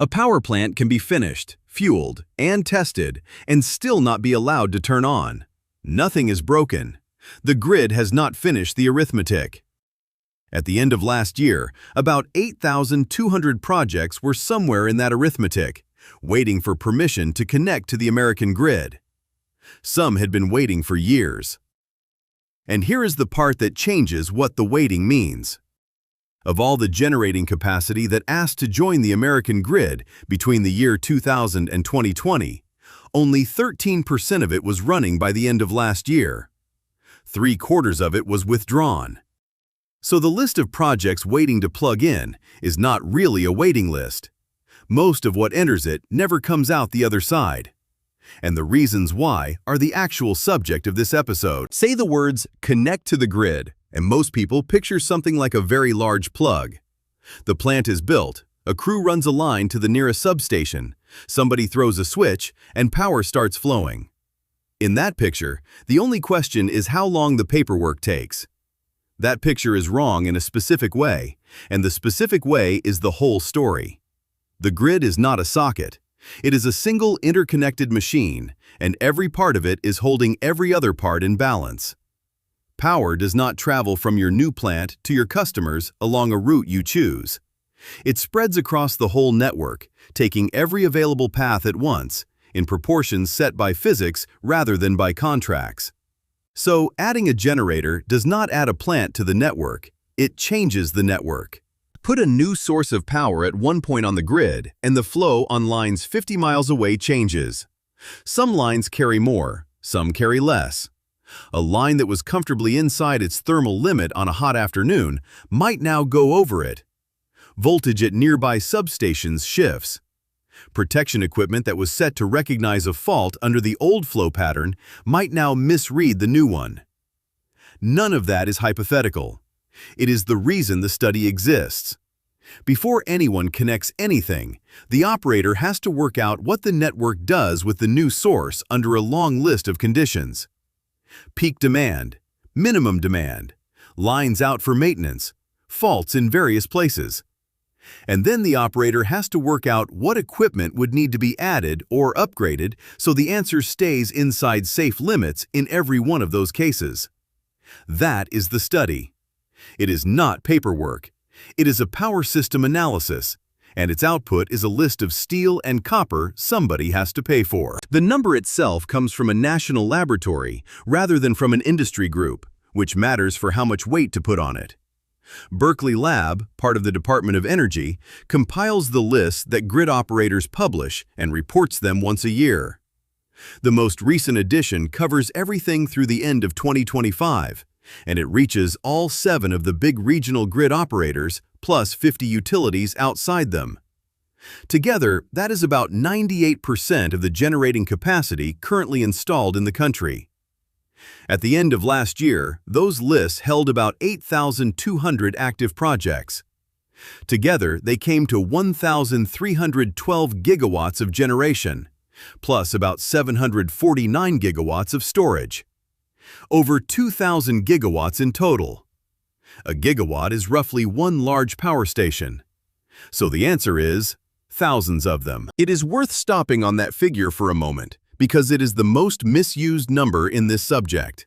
A power plant can be finished, fueled, and tested, and still not be allowed to turn on. Nothing is broken. The grid has not finished the arithmetic. At the end of last year, about 8,200 projects were somewhere in that arithmetic, waiting for permission to connect to the American grid. Some had been waiting for years. And here is the part that changes what the waiting means. Of all the generating capacity that asked to join the American grid between the year 2000 and 2020, only 13% of it was running by the end of last year. 3/4 of it was withdrawn. So the list of projects waiting to plug in is not really a waiting list. Most of what enters it never comes out the other side. And the reasons why are the actual subject of this episode. Say the words "connect to the grid," and most people picture something like a very large plug. The plant is built, a crew runs a line to the nearest substation, somebody throws a switch, and power starts flowing. In that picture, the only question is how long the paperwork takes. That picture is wrong in a specific way, and the specific way is the whole story. The grid is not a socket. It is a single interconnected machine, and every part of it is holding every other part in balance. Power does not travel from your new plant to your customers along a route you choose. It spreads across the whole network, taking every available path at once, in proportions set by physics rather than by contracts. So, adding a generator does not add a plant to the network, it changes the network. Put a new source of power at one point on the grid, and the flow on lines 50 miles away changes. Some lines carry more, some carry less. A line that was comfortably inside its thermal limit on a hot afternoon might now go over it. Voltage at nearby substations shifts. Protection equipment that was set to recognize a fault under the old flow pattern might now misread the new one. None of that is hypothetical. It is the reason the study exists. Before anyone connects anything, the operator has to work out what the network does with the new source under a long list of conditions. Peak demand, minimum demand, lines out for maintenance, faults in various places. And then the operator has to work out what equipment would need to be added or upgraded so the answer stays inside safe limits in every one of those cases. That is the study. It is not paperwork. It is a power system analysis, and its output is a list of steel and copper somebody has to pay for. The number itself comes from a national laboratory rather than from an industry group, which matters for how much weight to put on it. Berkeley Lab, part of the Department of Energy, compiles the lists that grid operators publish and reports them once a year. The most recent edition covers everything through the end of 2025, and it reaches all 7 of the big regional grid operators, plus 50 utilities outside them. Together, that is about 98% of the generating capacity currently installed in the country. At the end of last year, those lists held about 8,200 active projects. Together, they came to 1,312 gigawatts of generation, plus about 749 gigawatts of storage. Over 2,000 gigawatts in total. A gigawatt is roughly one large power station. So the answer is thousands of them. It is worth stopping on that figure for a moment, because it is the most misused number in this subject.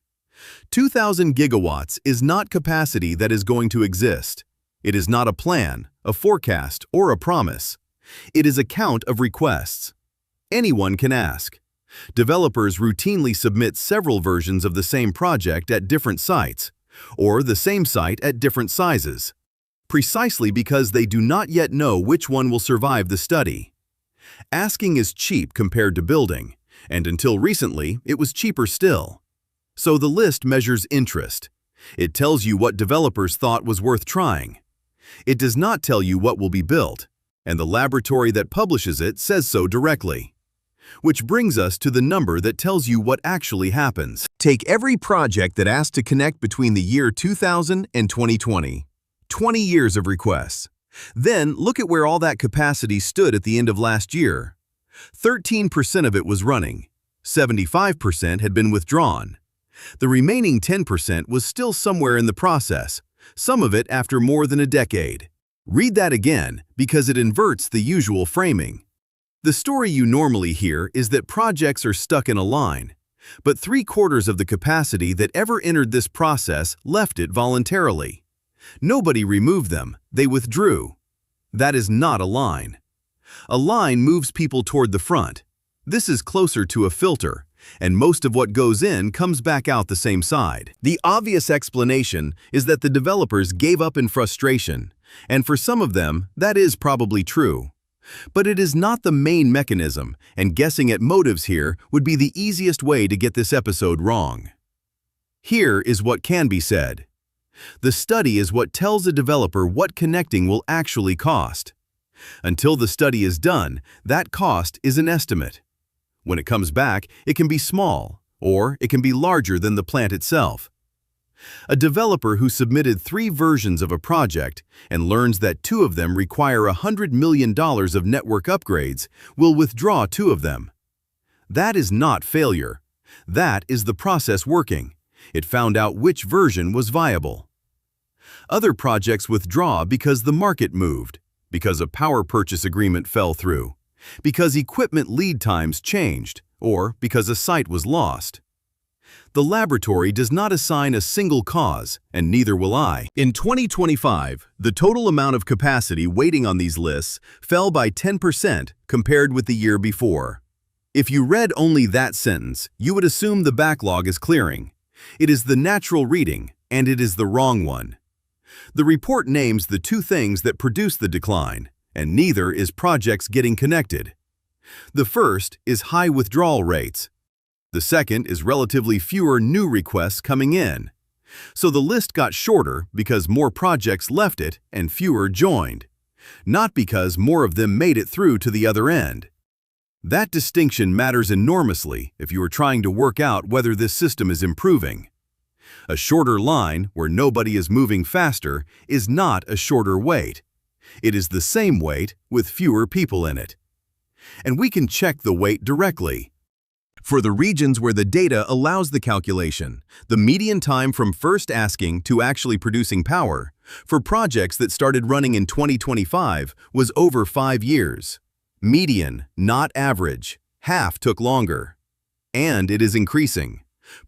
2,000 gigawatts is not capacity that is going to exist. It is not a plan, a forecast, or a promise. It is a count of requests. Anyone can ask. Developers routinely submit several versions of the same project at different sites, or the same site at different sizes, precisely because they do not yet know which one will survive the study. Asking is cheap compared to building, and until recently, it was cheaper still. So the list measures interest. It tells you what developers thought was worth trying. It does not tell you what will be built, and the laboratory that publishes it says so directly. Which brings us to the number that tells you what actually happens. Take every project that asked to connect between the year 2000 and 2020. 20 years of requests. Then look at where all that capacity stood at the end of last year. 13% of it was running. 75% had been withdrawn. The remaining 10% was still somewhere in the process, some of it after more than a decade. Read that again because it inverts the usual framing. The story you normally hear is that projects are stuck in a line, but 3/4 of the capacity that ever entered this process left it voluntarily. Nobody removed them, they withdrew. That is not a line. A line moves people toward the front. This is closer to a filter, and most of what goes in comes back out the same side. The obvious explanation is that the developers gave up in frustration, and for some of them, that is probably true. But it is not the main mechanism, and guessing at motives here would be the easiest way to get this episode wrong. Here is what can be said. The study is what tells a developer what connecting will actually cost. Until the study is done, that cost is an estimate. When it comes back, it can be small, or it can be larger than the plant itself. A developer who submitted 3 versions of a project and learns that 2 of them require $100 million of network upgrades will withdraw 2 of them. That is not failure. That is the process working. It found out which version was viable. Other projects withdraw because the market moved, because a power purchase agreement fell through, because equipment lead times changed, or because a site was lost. The laboratory does not assign a single cause, and neither will I. In 2025, the total amount of capacity waiting on these lists fell by 10% compared with the year before. If you read only that sentence, you would assume the backlog is clearing. It is the natural reading, and it is the wrong one. The report names the 2 things that produce the decline, and neither is projects getting connected. The first is high withdrawal rates. The second is relatively fewer new requests coming in. So the list got shorter because more projects left it and fewer joined, not because more of them made it through to the other end. That distinction matters enormously if you are trying to work out whether this system is improving. A shorter line, where nobody is moving faster, is not a shorter wait. It is the same wait with fewer people in it. And we can check the wait directly. For the regions where the data allows the calculation, the median time from first asking to actually producing power for projects that started running in 2025 was over 5 years. Median, not average. Half took longer. And it is increasing.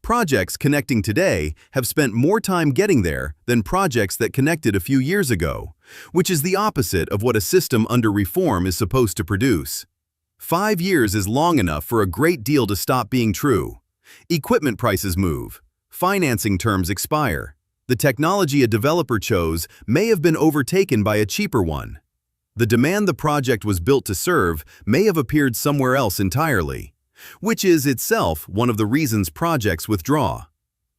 Projects connecting today have spent more time getting there than projects that connected a few years ago, which is the opposite of what a system under reform is supposed to produce. 5 years is long enough for a great deal to stop being true. Equipment prices move. Financing terms expire. The technology a developer chose may have been overtaken by a cheaper one. The demand the project was built to serve may have appeared somewhere else entirely, which is itself one of the reasons projects withdraw.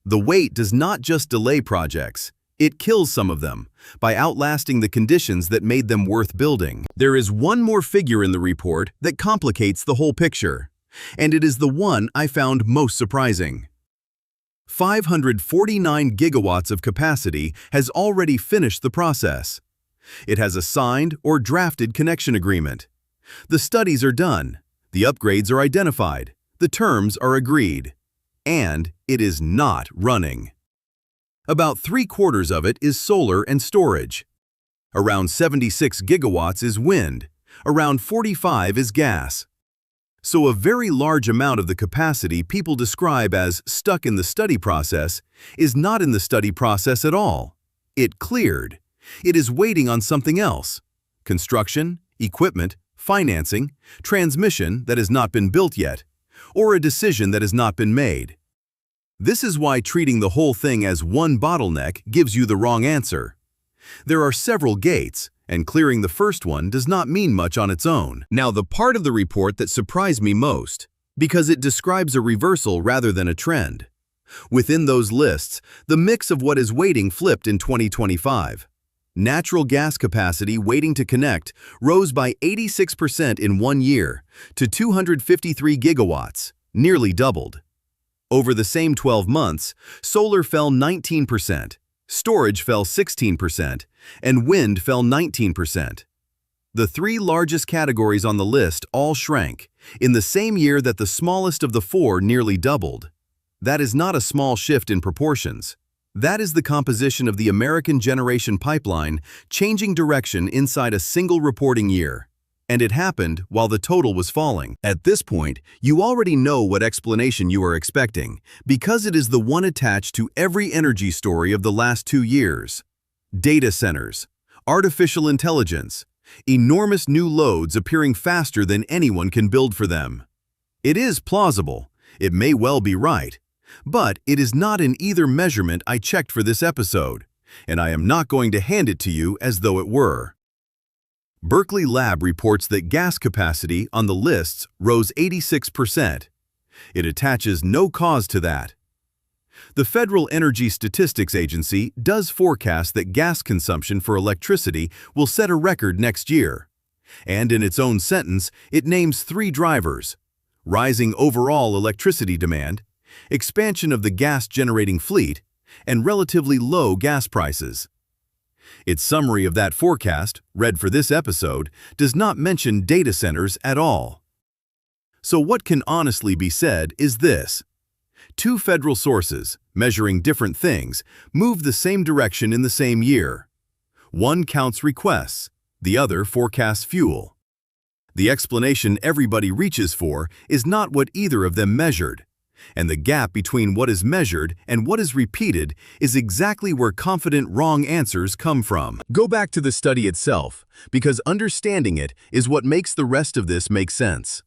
The wait does not just delay projects. It kills some of them by outlasting the conditions that made them worth building. There is one more figure in the report that complicates the whole picture, and it is the one I found most surprising. 549 gigawatts of capacity has already finished the process. It has a signed or drafted connection agreement. The studies are done, the upgrades are identified, the terms are agreed, and it is not running. About 3/4 of it is solar and storage. Around 76 gigawatts is wind. Around 45 is gas. So a very large amount of the capacity people describe as stuck in the study process is not in the study process at all. It cleared. It is waiting on something else. Construction, equipment, financing, transmission that has not been built yet, or a decision that has not been made. This is why treating the whole thing as one bottleneck gives you the wrong answer. There are several gates, and clearing the first one does not mean much on its own. Now, the part of the report that surprised me most, because it describes a reversal rather than a trend. Within those lists, the mix of what is waiting flipped in 2025. Natural gas capacity waiting to connect rose by 86% in 1 year to 253 gigawatts, nearly doubled. Over the same 12 months, solar fell 19%, storage fell 16%, and wind fell 19%. The 3 largest categories on the list all shrank, in the same year that the smallest of the 4 nearly doubled. That is not a small shift in proportions. That is the composition of the American generation pipeline changing direction inside a single reporting year. And it happened while the total was falling. At this point, you already know what explanation you are expecting, because it is the one attached to every energy story of the last 2 years. Data centers, artificial intelligence, enormous new loads appearing faster than anyone can build for them. It is plausible, it may well be right, but it is not in either measurement I checked for this episode, and I am not going to hand it to you as though it were. Berkeley Lab reports that gas capacity on the lists rose 86%. It attaches no cause to that. The Federal Energy Statistics Agency does forecast that gas consumption for electricity will set a record next year. And in its own sentence, it names 3 drivers: rising overall electricity demand, expansion of the gas-generating fleet, and relatively low gas prices. Its summary of that forecast, read for this episode, does not mention data centers at all. So what can honestly be said is this: 2 federal sources, measuring different things, move the same direction in the same year. One counts requests, the other forecasts fuel. The explanation everybody reaches for is not what either of them measured, and the gap between what is measured and what is repeated is exactly where confident wrong answers come from. Go back to the study itself, because understanding it is what makes the rest of this make sense.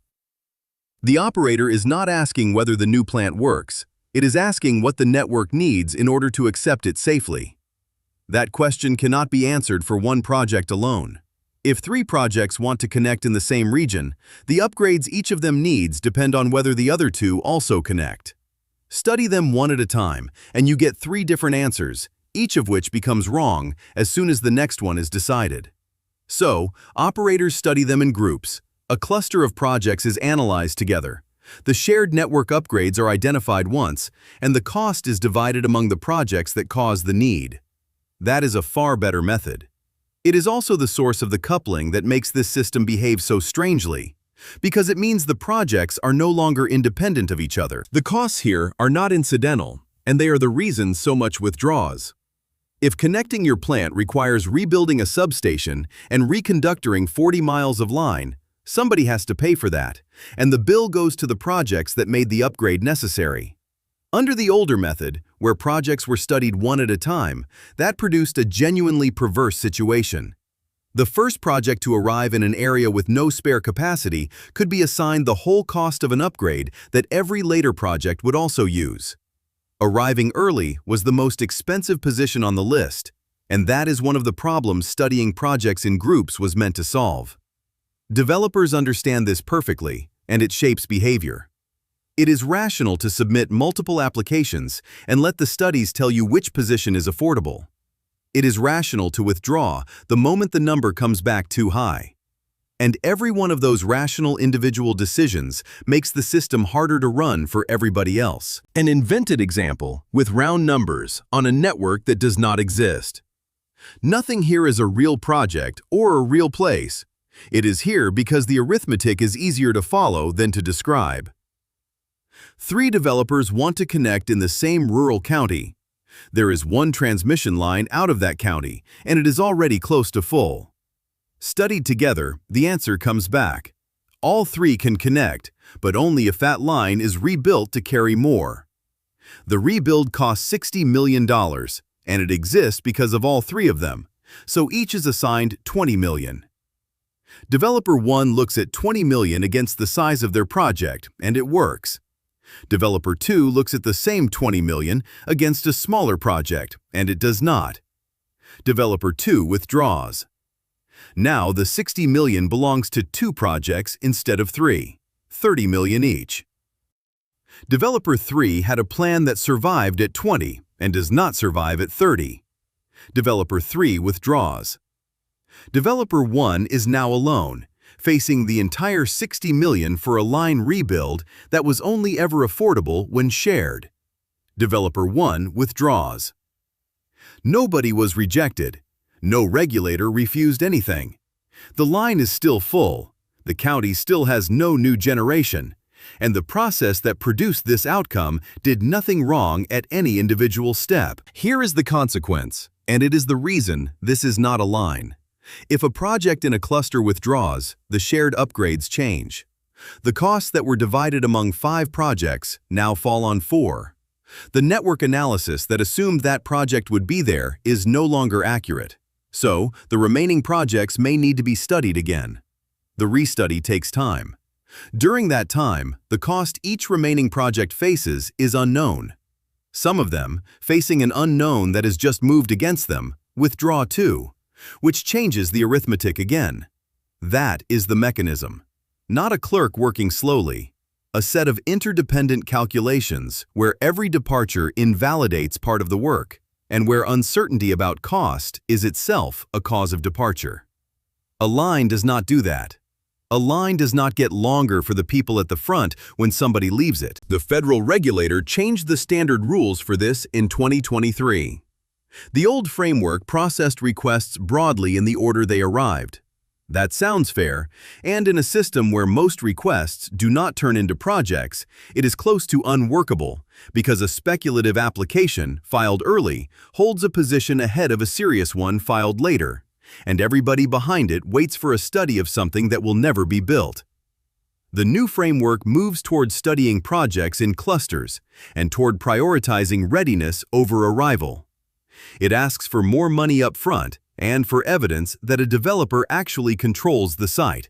The operator is not asking whether the new plant works. It is asking what the network needs in order to accept it safely. That question cannot be answered for one project alone. If 3 projects want to connect in the same region, the upgrades each of them needs depend on whether the other 2 also connect. Study them one at a time, and you get 3 different answers, each of which becomes wrong as soon as the next one is decided. So, operators study them in groups. A cluster of projects is analyzed together. The shared network upgrades are identified once, and the cost is divided among the projects that cause the need. That is a far better method. It is also the source of the coupling that makes this system behave so strangely, because it means the projects are no longer independent of each other. The costs here are not incidental, and they are the reason so much withdraws. If connecting your plant requires rebuilding a substation and reconductoring 40 miles of line, somebody has to pay for that, and the bill goes to the projects that made the upgrade necessary. Under the older method, where projects were studied one at a time, that produced a genuinely perverse situation. The first project to arrive in an area with no spare capacity could be assigned the whole cost of an upgrade that every later project would also use. Arriving early was the most expensive position on the list, and that is one of the problems studying projects in groups was meant to solve. Developers understand this perfectly, and it shapes behavior. It is rational to submit multiple applications and let the studies tell you which position is affordable. It is rational to withdraw the moment the number comes back too high. And every one of those rational individual decisions makes the system harder to run for everybody else. An invented example with round numbers on a network that does not exist. Nothing here is a real project or a real place. It is here because the arithmetic is easier to follow than to describe. 3 developers want to connect in the same rural county. There is one transmission line out of that county, and it is already close to full. Studied together, the answer comes back. All 3 can connect, but only if that line is rebuilt to carry more. The rebuild costs $60 million, and it exists because of all 3 of them, so each is assigned $20 million. Developer 1 looks at $20 million against the size of their project, and it works. Developer 2 looks at the same $20 million against a smaller project, and it does not. Developer 2 withdraws. Now the $60 million belongs to 2 projects instead of 3, $30 million each. Developer 3 had a plan that survived at 20 and does not survive at 30. Developer 3 withdraws. Developer 1 is now alone, facing the entire $60 million for a line rebuild that was only ever affordable when shared. Developer 1 withdraws. Nobody was rejected. No regulator refused anything. The line is still full. The county still has no new generation, And the process that produced this outcome did nothing wrong at any individual step. Here is the consequence, and it is the reason this is not a line. If a project in a cluster withdraws, the shared upgrades change. The costs that were divided among 5 projects now fall on 4. The network analysis that assumed that project would be there is no longer accurate. So, the remaining projects may need to be studied again. The restudy takes time. During that time, the cost each remaining project faces is unknown. Some of them, facing an unknown that has just moved against them, withdraw too, which changes the arithmetic again. That is the mechanism. Not a clerk working slowly. A set of interdependent calculations where every departure invalidates part of the work, and where uncertainty about cost is itself a cause of departure. A line does not do that. A line does not get longer for the people at the front when somebody leaves it. The federal regulator changed the standard rules for this in 2023. The old framework processed requests broadly in the order they arrived. That sounds fair, and in a system where most requests do not turn into projects, it is close to unworkable because a speculative application filed early holds a position ahead of a serious one filed later, and everybody behind it waits for a study of something that will never be built. The new framework moves toward studying projects in clusters and toward prioritizing readiness over arrival. It asks for more money up front and for evidence that a developer actually controls the site.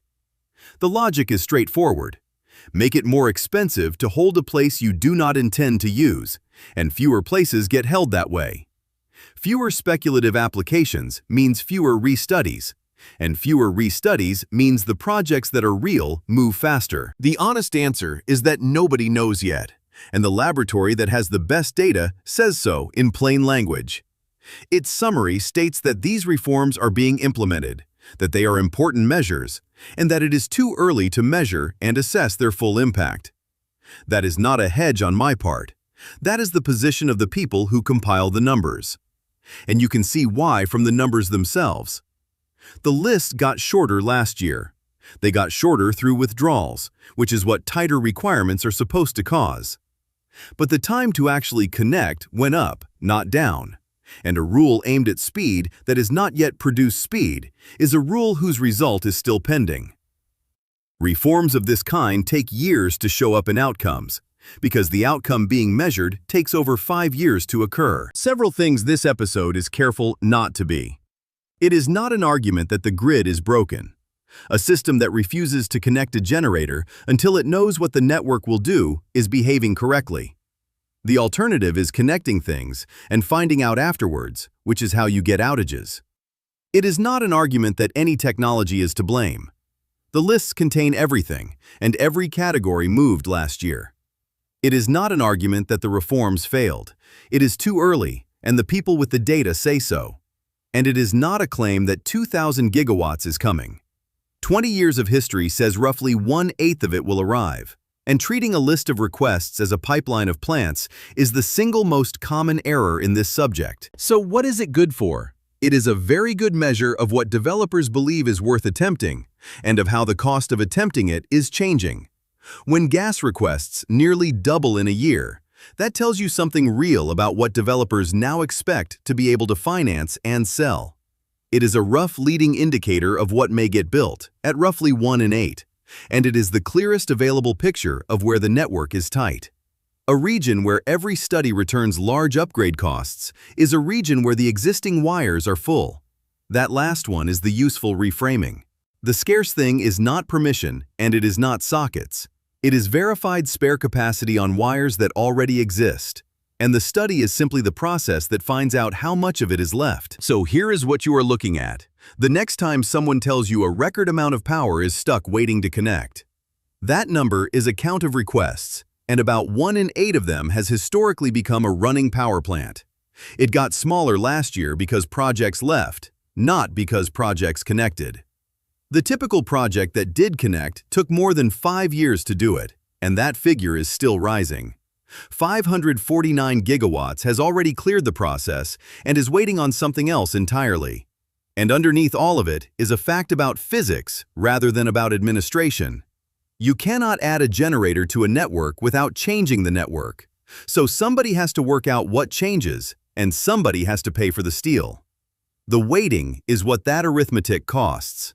The logic is straightforward. Make it more expensive to hold a place you do not intend to use, and fewer places get held that way. Fewer speculative applications means fewer restudies, and fewer restudies means the projects that are real move faster. The honest answer is that nobody knows yet, and the laboratory that has the best data says so in plain language. Its summary states that these reforms are being implemented, that they are important measures, and that it is too early to measure and assess their full impact. That is not a hedge on my part. That is the position of the people who compile the numbers. And you can see why from the numbers themselves. The list got shorter last year. They got shorter through withdrawals, which is what tighter requirements are supposed to cause. But the time to actually connect went up, not down. And a rule aimed at speed that has not yet produced speed is a rule whose result is still pending. Reforms of this kind take years to show up in outcomes, because the outcome being measured takes over 5 years to occur. Several things this episode is careful not to be. It is not an argument that the grid is broken. A system that refuses to connect a generator until it knows what the network will do is behaving correctly. The alternative is connecting things and finding out afterwards, which is how you get outages. It is not an argument that any technology is to blame. The lists contain everything, and every category moved last year. It is not an argument that the reforms failed. It is too early, and the people with the data say so. And it is not a claim that 2,000 gigawatts is coming. 20 years of history says roughly 1/8 of it will arrive. And treating a list of requests as a pipeline of plants is the single most common error in this subject. So what is it good for? It is a very good measure of what developers believe is worth attempting, and of how the cost of attempting it is changing. When gas requests nearly double in a year, that tells you something real about what developers now expect to be able to finance and sell. It is a rough leading indicator of what may get built, at roughly 1 in 8. And it is the clearest available picture of where the network is tight. A region where every study returns large upgrade costs is a region where the existing wires are full. That last one is the useful reframing. The scarce thing is not permission, and it is not sockets. It is verified spare capacity on wires that already exist. And the study is simply the process that finds out how much of it is left. So here is what you are looking at. The next time someone tells you a record amount of power is stuck waiting to connect. That number is a count of requests, and about 1 in 8 of them has historically become a running power plant. It got smaller last year because projects left, not because projects connected. The typical project that did connect took more than 5 years to do it, and that figure is still rising. 549 gigawatts has already cleared the process and is waiting on something else entirely. And underneath all of it is a fact about physics rather than about administration. You cannot add a generator to a network without changing the network. So somebody has to work out what changes, and somebody has to pay for the steel. The waiting is what that arithmetic costs.